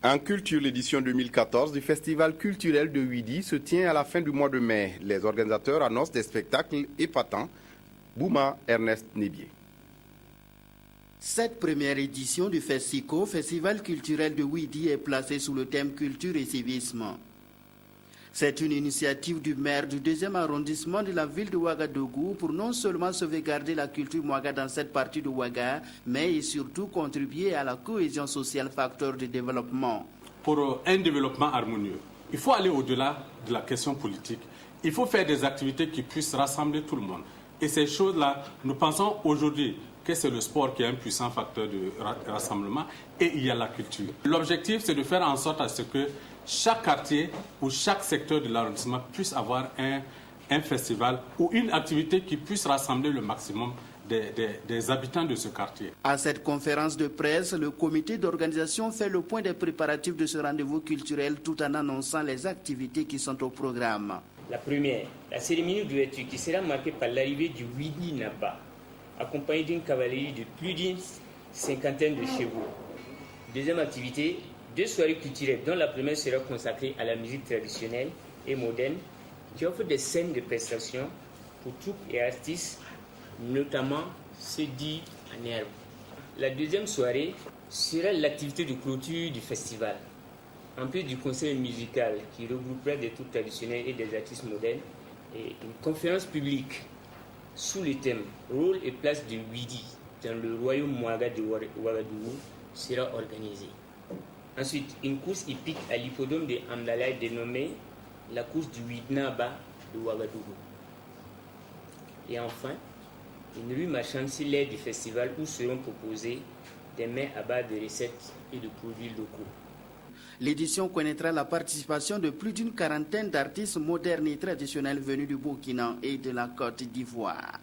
En culture, l'édition 2014 du Festival culturel de Ouidi se tient à la fin du mois de mai. Les organisateurs annoncent des spectacles épatants. Bouma Ernest Nébier. Cette première édition du FESICO, Festival culturel de Ouidi, est placée sous le thème culture et civisme. C'est une initiative du maire du 2e arrondissement de la ville de Ouagadougou pour non seulement sauvegarder la culture Mouaga dans cette partie de Ouaga, mais et surtout contribuer à la cohésion sociale, facteur de développement. Pour un développement harmonieux, il faut aller au-delà de la question politique. Il faut faire des activités qui puissent rassembler tout le monde. Et ces choses-là, nous pensons aujourd'hui que c'est le sport qui est un puissant facteur de rassemblement et il y a la culture. L'objectif, c'est de faire en sorte à ce que chaque quartier ou chaque secteur de l'arrondissement puisse avoir un festival ou une activité qui puisse rassembler le maximum des habitants de ce quartier. À cette conférence de presse, le comité d'organisation fait le point des préparatifs de ce rendez-vous culturel tout en annonçant les activités qui sont au programme. La première, la cérémonie d'ouverture qui sera marquée par l'arrivée du Ouidi Naba, accompagnée d'une cavalerie de plus d'une cinquantaine de chevaux. Deuxième activité, 2 soirées culturelles dont la première sera consacrée à la musique traditionnelle et moderne qui offre des scènes de prestations pour troupes et artistes, notamment ceux dits en herbe. La deuxième soirée sera l'activité de clôture du festival. En plus du conseil musical qui regroupera des troupes traditionnelles et des artistes modernes, et une conférence publique sous le thème « Rôle et place de Ouidi dans le royaume Mouaga de Ouagadougou » sera organisée. Ensuite, une course hippique à l'hippodrome de Amdalaï dénommée la course du Ouidnaba de Ouagadougou. Et enfin, une rue marchande sur l'aire du festival où seront proposés des mets à base de recettes et de produits locaux. L'édition connaîtra la participation de plus d'une quarantaine d'artistes modernes et traditionnels venus du Burkina et de la Côte d'Ivoire.